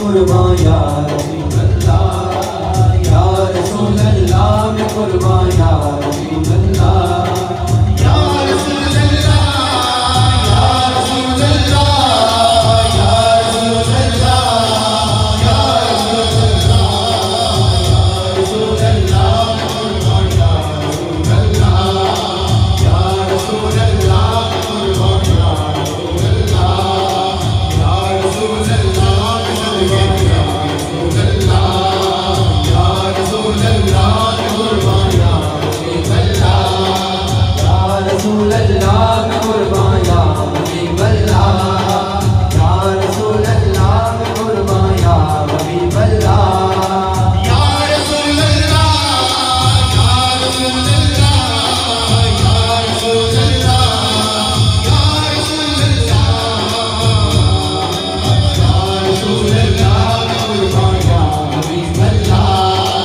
कुर्बान या रसूल अल्लाह, या रसूल अल्लाह मैं कुर्बान या रसूल अल्लाह, या रसूल अल्लाह, या रसूल अल्लाह, या रसूल अल्लाह, या रसूल अल्लाह, या रसूल अल्लाह, या रसूल अल्लाह, या रसूल अल्लाह, या रसूल अल्लाह मैं कुर्बान या रसूल अल्लाह, या रसूल अल्लाह मैं कुर्बान या हबीब अल्लाह, या रसूल अल्लाह मैं कुर्बान या हबीब अल्लाह, या रसूल अल्लाह, या रसूल अल्लाह, या रसूल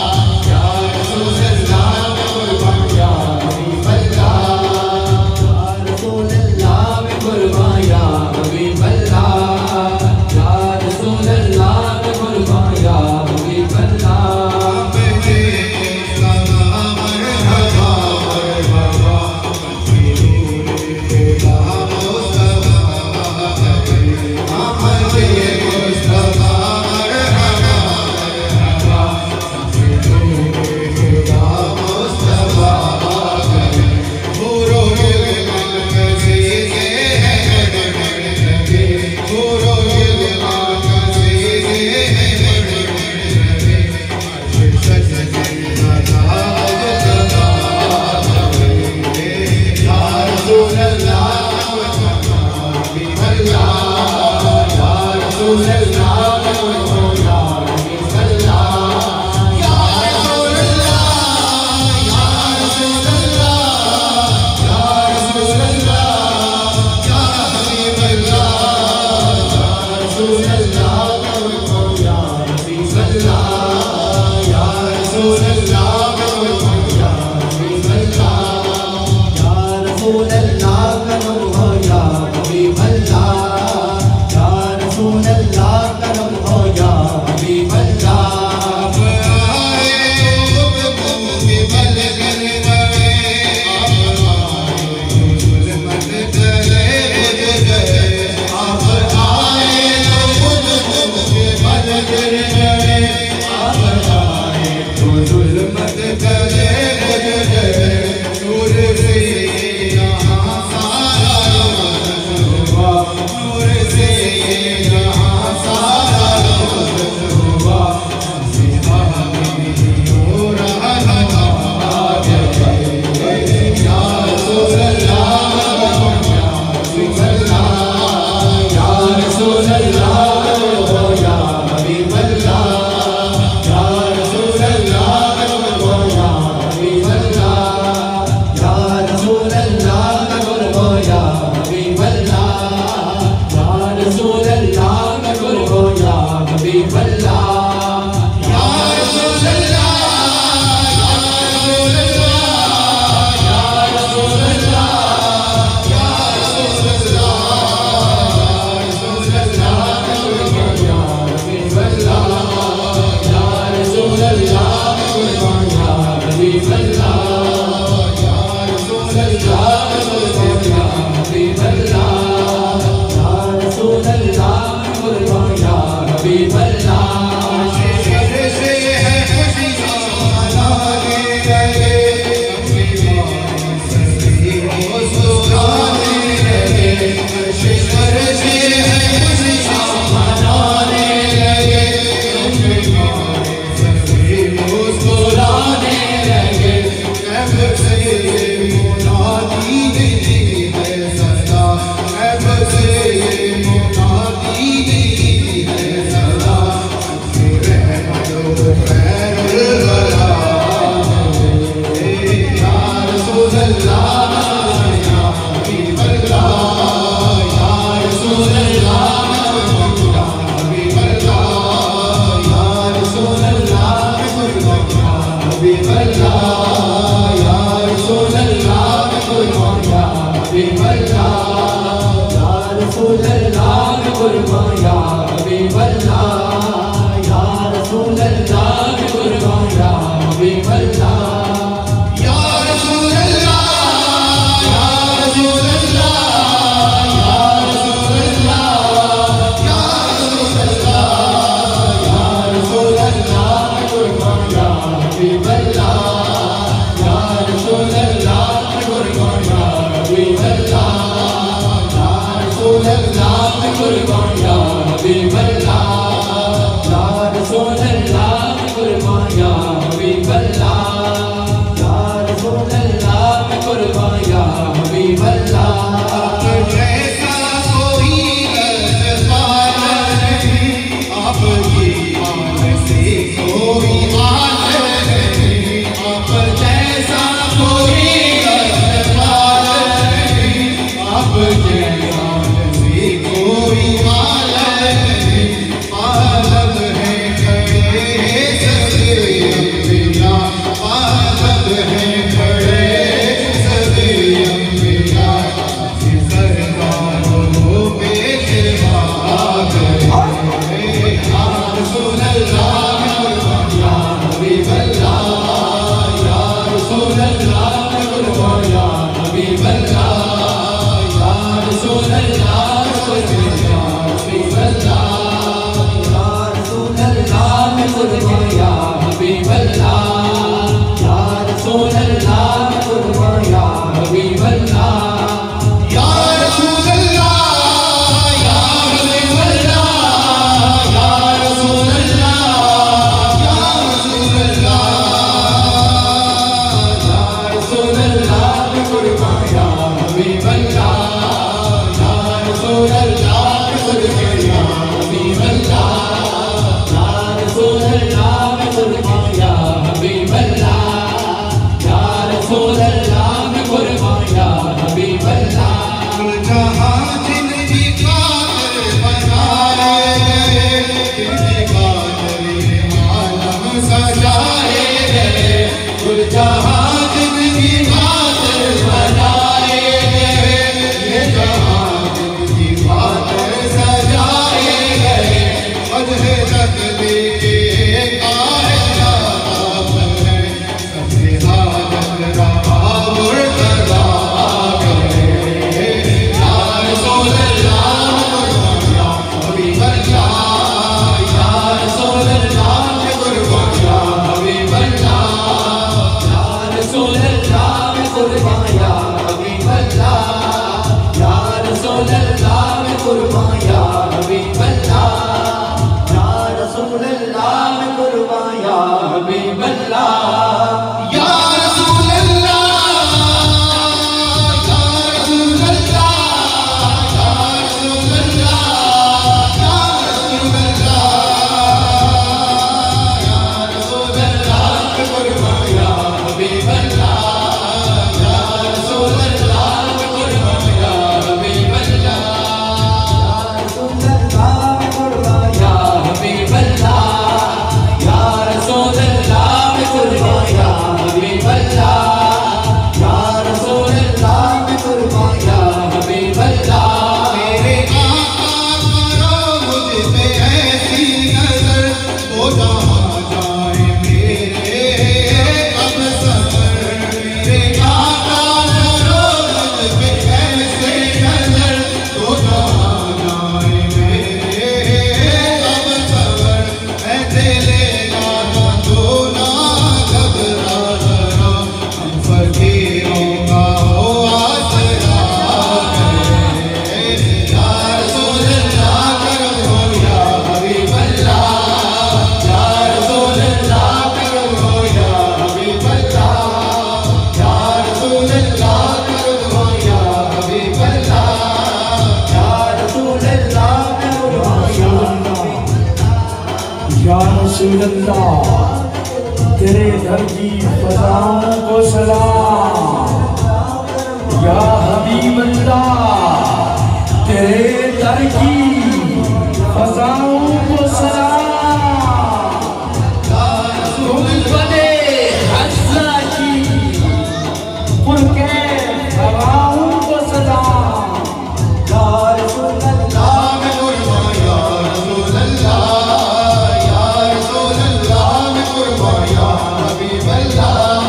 अल्लाह, या रसूल अल्लाह, कुर्बान या हबीब अल्लाह। रसूल अल्लाह में कुर्बान या हबीब अल्लाह, या रसूल अल्लाह में कुर्बान या हबीब अल्लाह, या रसूल अल्लाह में कुर्बान या हबीब अल्लाह। जैसा कोई रज़्क़ नहीं, आपकी आन से कोई आन नहीं, आप जैसा कोई रज़्क़ नहीं, आप जैसा से कोई आन नहीं। पालब है खड़े सभी अंबिया, पालब है खड़े सभी अंबिया, सरकारों पेश रसूल अल्लाह में कुर्बान या हबीब अल्लाह, या रसूल अल्लाह में कुर्बान या हबीब अल्लाह, या रसूल अल्लाह में कुर्बान या हबीब अल्लाह, या रसूल अल्लाह में कुर्बान या हबीब अल्लाह, या रसूल अल्लाह में कुर्बान या हबीब अल्लाह। या रसूल अल्लाह, या हबीब अल्लाह, या रसूल अल्लाह, या रसूल अल्लाह, या रसूल अल्लाह में कुर्बान या हबीब अल्लाह, या रसूल अल्लाह में कुर्बान या हबीब अल्लाह, या रसूल अल्लाह में कुर्बान या हबीब अल्लाह, या रसूल अल्लाह में कुर्बान या हबीब अल्लाह। जहाँ जिंदगी कादर बनाए गए, जिंदगी कादर आलम सजाए गए, जहाँ जिंदगी कादर बनाए गए, ये जहाँ जिंदगी कादर सजाए गए, वजह तकदीर के कायनात है, सबसे हाजत रहा मुर्तज़ा गए। या रसूल अल्लाह में कुर्बान या हबीब अल्लाह, या रसूल अल्लाह में कुर्बान या हबीब अल्लाह, या रसूल अल्लाह में कुर्बान या हबीब अल्लाह, या रसूल अल्लाह में कुर्बान या हबीब अल्लाह, या रसूल अल्लाह में कुर्बान या हबीब अल्लाह। या रसूल अल्लाह, या रसूल अल्लाह, या रसूल अल्लाह, या रसूल अल्लाह, या रसूल अल्लाह में कुर्बान या हबीब अल्लाह, या रसूल अल्लाह में कुर्बान या हबीब अल्लाह, या रसूल अल्लाह में कुर्बान या हबीब अल्लाह, या रसूल अल्लाह में कुर्बान या हबीब अल्लाह, या रसूल अल्लाह में कुर्बान या हबीब अल्लाह। मेरे आका करो मुझ पे ऐसी नजर, वो जहाँ जाए मेरे अब सफर। मेरे आका करो मुझ पे ऐसी नजर, वो जहाँ जाए मेरे अब सफर। ऐसे ले जाना तो ना घबरा जरा, हम फकीरों का हो आसरा है। या रसूल अल्लाह करो या हबीब अल्लाह, या रसूल अल्लाह करो या हबीब अल्लाह, या रसूल अल्लाह करो या हबीब अल्लाह, या रसूल अल्लाह करो या हबीब अल्लाह। या रसूल अल्लाह, तेरे घर की फज़ाओं को सलाम। या हबीब अल्लाह, तेरे दर की फज़ाओं को सलाम। गुंबदे हज़्ज़ा की पुरके हवाओं को सलाम। या रसूल अल्लाह में कुर्बान या रसूल अल्लाह, या रसूल अल्लाह में कुर्बान या हबीब अल्लाह,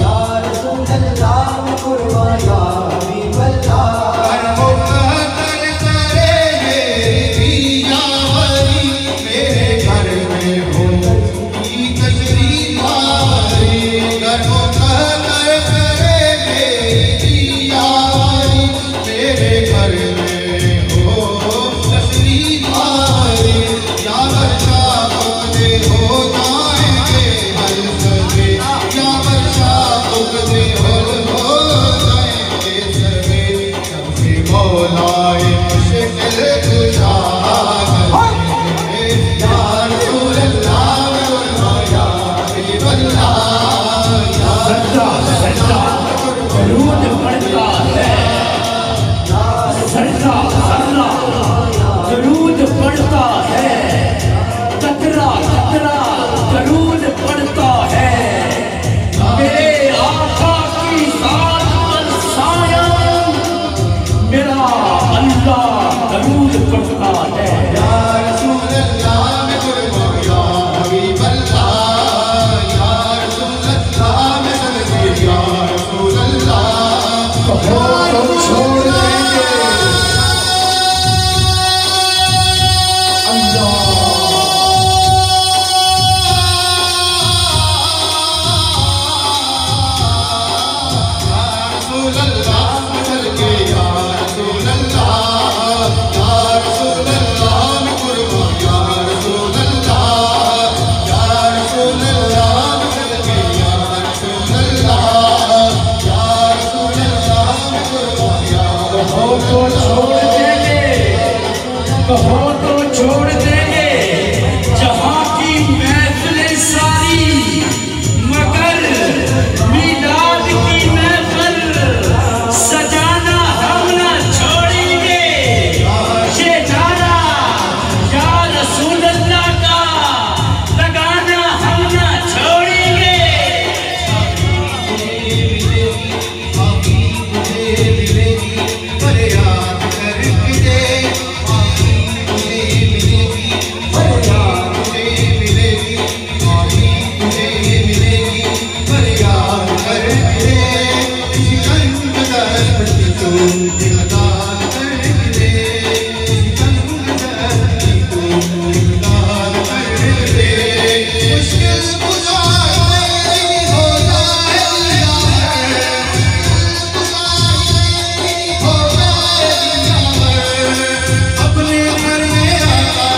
या रसूल अल्लाह में कुर्बान या हबीब अल्लाह। मुक़द्दर करे मेरी पिया वली, मेरे जर्रा जर्रा दरूद पढ़ता है, कतरा कतरा दरूद पढ़ता है। मेरे आका की जात पर साया मेरा अल्लाह दरूद पढ़ता है। या रसूल अल्लाह मैं कुर्बान या हबीब अल्लाह, या रसूल अल्लाह मैं सदके या रसूल अल्लाह। कहो तो छोड़ देंगे अल्लाह। रसूल अल्लाह मैं सदके या रसूल अल्लाह, या रसूल अल्लाह मैं कुर्बान या रसूल अल्लाह, या रसूल अल्लाह मैं सदके या रसूल अल्लाह, या रसूल अल्लाह मैं कुर्बान या कहो तो छोड़ देंगे, कहो तो छोड़ देंगे जहाँ की महफिलें सारी, मगर मीलाद की महफिल सजाना हम न छोड़ेंगे। ये नारा या रसूल अल्लाह का लगाना हम न छोड़ेंगे। फरियाद करके दे, माफी तुझे मिलेगी, फरियाद तुझे मिलेगी, माफी तुझे मिलेगी, फरियाद करके दे। सिकंद दस्ती तो इमदाद करके दे, सिकंद दस्ती तो इमदाद करके दे। मुश्किल गुजार मेरी हो जाए अपने घर में आका,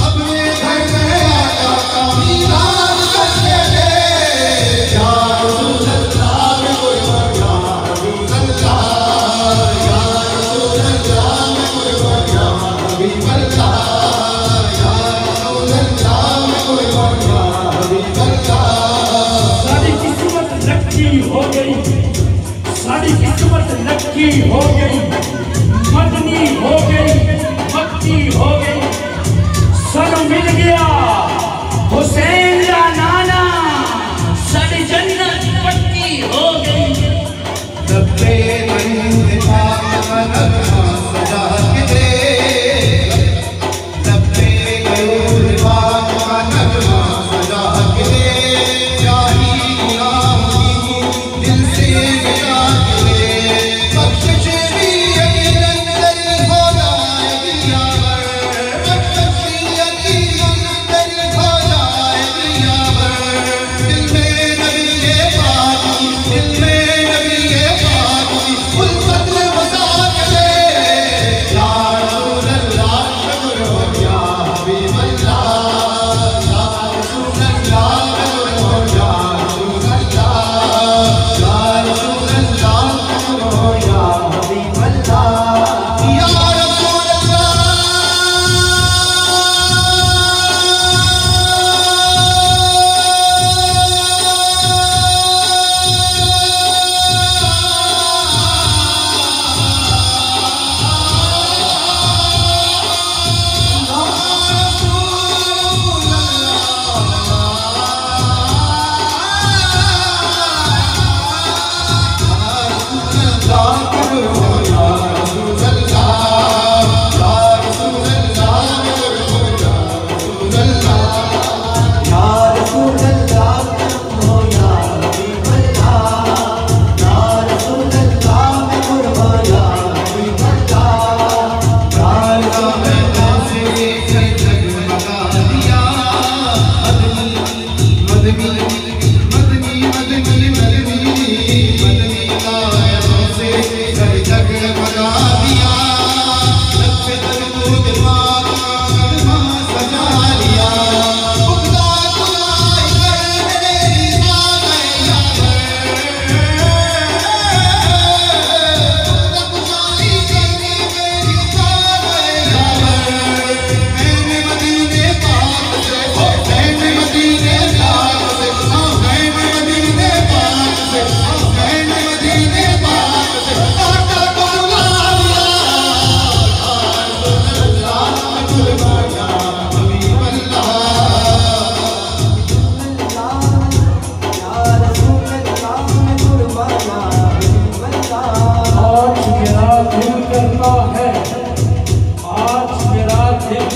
अपने घर में आका का मीराद करके दे। या रसूल अल्लाह मैं कुर्बान या हबीब अल्लाह, या रसूल अल्लाह मैं कुर्बान या हबीब अल्लाह, या रसूल अल्लाह मैं कुर्बान या हबीब अल्लाह। सारी किस्मत लक्की हो गई, सारी किस्मत लक्की हो गई, मदनी हो गई, मक्की हो गई। सब मिल गया हुसैन का नाना, सारी जन्नत पक्की हो गई। लब्बे बंद पाक का नगमा सजा के दे, लब्बे बंद पाक का नगमा सजा के दे। शाही गुलाम की दिल से मिटा के दे, बख्शिश भी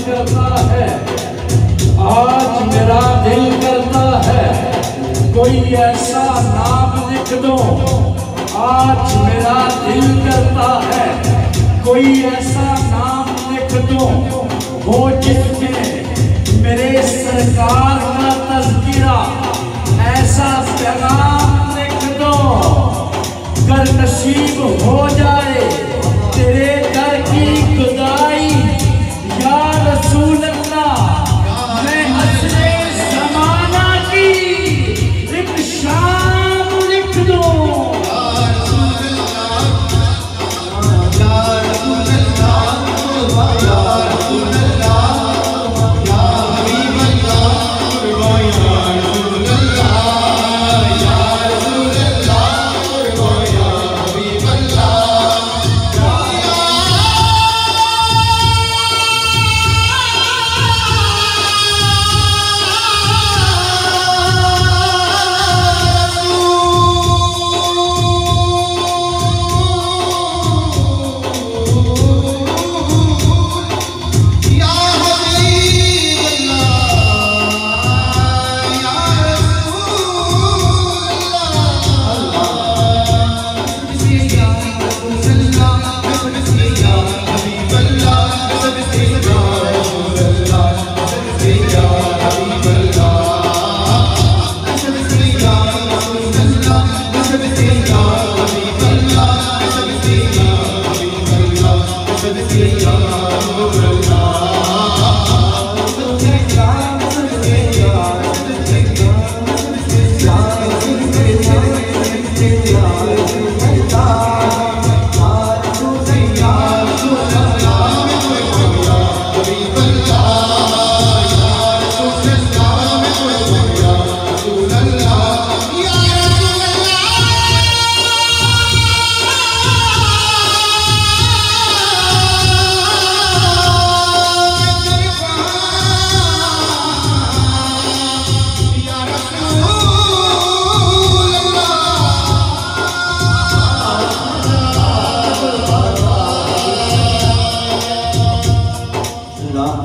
करता है, आज मेरा दिल करता है कोई ऐसा नाम लिख दो। आज मेरा दिल करता है कोई ऐसा नाम लिख दो, वो जिसमें मेरे सरकार का तज़किरा, ऐसा पैगाम लिख दो। कर नसीब हो जाए तेरे दर की खुदाई, या रसूल अल्लाह मैं असरे ज़माना की एक शाम लिख दो।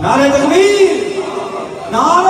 नारे तकबीर, नारे